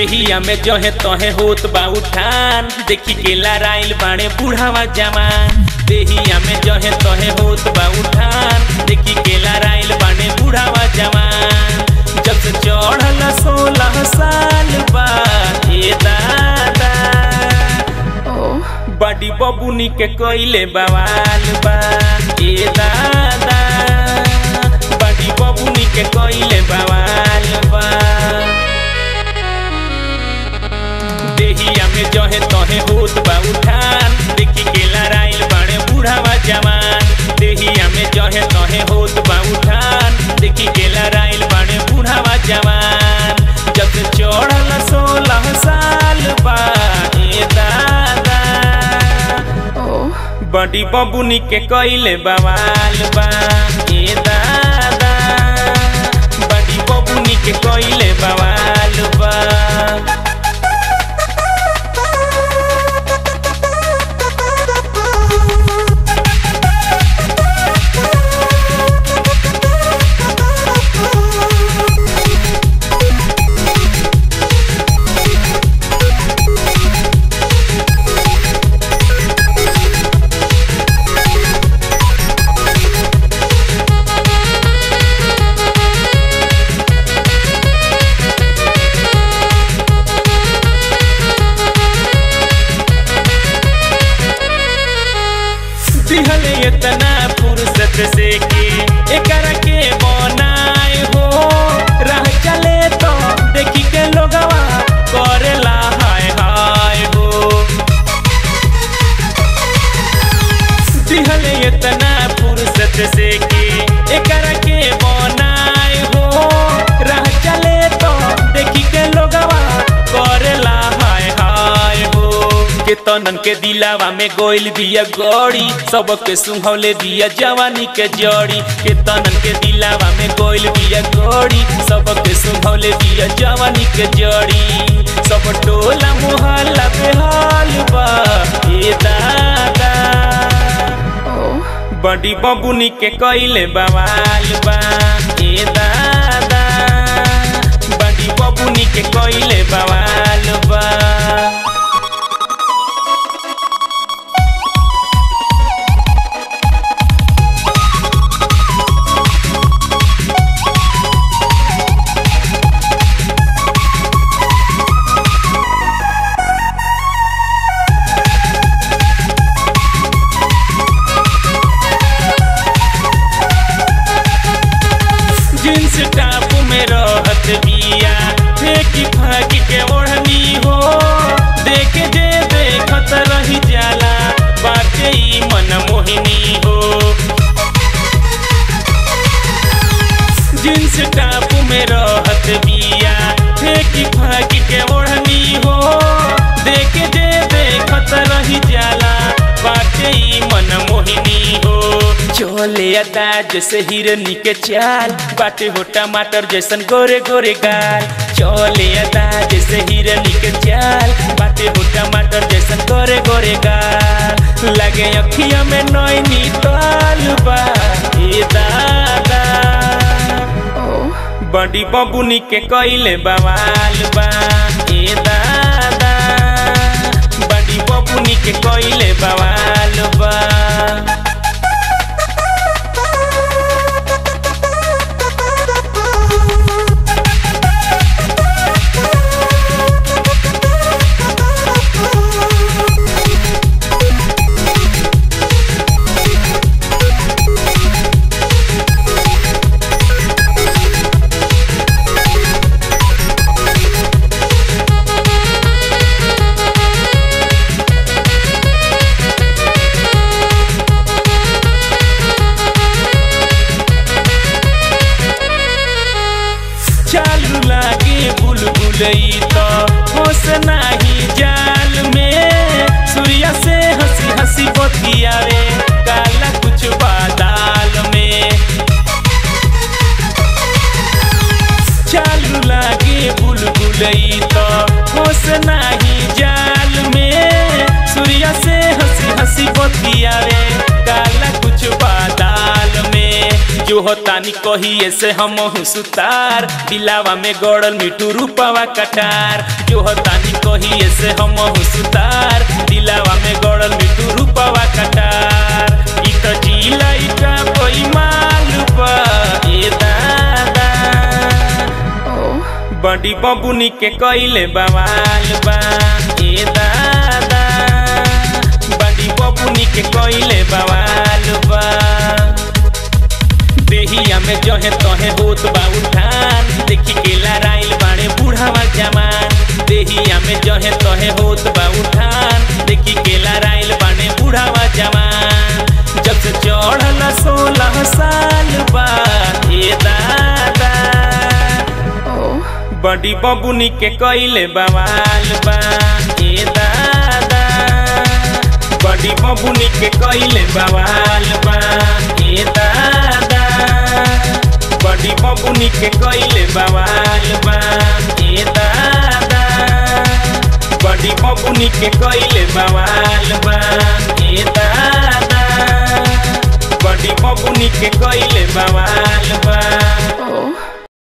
देहिया में जहे तहे होत बा उठान, देखी के लड़ाइल बाड़े बूढ़ावा जवान। देहिया में जहे तहे होत बा उठान, देखी के लड़ाइल बाड़े बूढ़ावा जवान। जब से चढ़ल 16 साल बा ए दादा, बड़ी बबुनी के कोइले बवाल बा ए दादा, बड़ी बबुनी के कोइले बवाल बा। देहिया में जहे तहे होत बा उठान, देखी के लड़ाइल बाड़े बूढ़ावा जवान। देहिया में जहे तहे होत बा उठान, देखी के लड़ाइल बाड़े बूढ़ावा जवान। जब से चढ़ल 16 साल बा ए दादा, बड़ी बबुनी के कोइले बवाल बा ए दादा, बड़ी बबुनी के कोइले बवाल बा। दिहले इतना फुर्सत से के एकरा के बनाए हो, राह चले तो देखी के लोगवा करेला हाय हाय हो। दिहले इतना फुर्सत से के एकरा के बनाए हो, राह चले तो देखी के लोगवा करेला हाय हाय हो। केतनन के दिलावा में गोइल बिया गौरी, सबके सुंघौले बिया जवानी के जड़ी। केतनन के दिलावा में गोइल बिया गौरी, सबके सुंघौले बिया जवानी के जड़ी। सब टोला मोहल्ला बेहाल बा ए दादा, बड़ी बबुनी के कोइले बवाल बा ए दादा, बड़ी बबुनी के कोइले बवाल बा। जींस टॉप में रहत बिया, फेंकी फाकी के ओढ़नी हो। देखे जे देखत रही जाला, बाटे ई मन मोहिनी हो। जींस टॉप में रहत बिया, फेंकी फाकी के ओढ़नी हो। देखे जे देखत रही जाला, बाटे ई मन मोहिनी हो। चले अदा जैसे हिरनी के चाल, बाटे हो टमाटर जैसन गोरे गोरे गाल। चले अदा जैसे हिरनी के चाल, बाटे हो टमाटर जैसन गोरे गोरे गाल। लगे अखिया में नैनी ताल बा ए दादा, बड़ी बबुनी के कोइले बवाल बा ए दादा, बड़ी बबुनी के कोइले बवाल बा। जो होतानी कहिए से हम सुतार दिलावा में गड़ल मिठू रूपवा कटार जो होतानी कहिए से हम सुतार दिलावा में गड़ल मिठू रूपवा कटार इ तो जिला इटा कोई मालूपा ए दादा बड़ी बबुनी के कइले बवाल बा ए दादा बड़ी बबुनी के कइले बवाल बा देहिया में जहे तहे होत बा उठान देखी के लड़ाइल बाड़े बूढ़ावा जमान देहिया में जहे तहे होत बा उठान देखी के लड़ाइल बाड़े बूढ़ावा जमान जब से चढ़ल 16 साल बा ए दादा बड़ी बबुनी के कइले बवाल बा ए दादा बड़ी बबुनी के कइले बवाल बा ए दादा बड़ी बबुनी के कइले बवाल बा ए दादा बड़ी बबुनी के कइले बवाल बा ए दादा बड़ी बबुनी के कइले बवाल बा।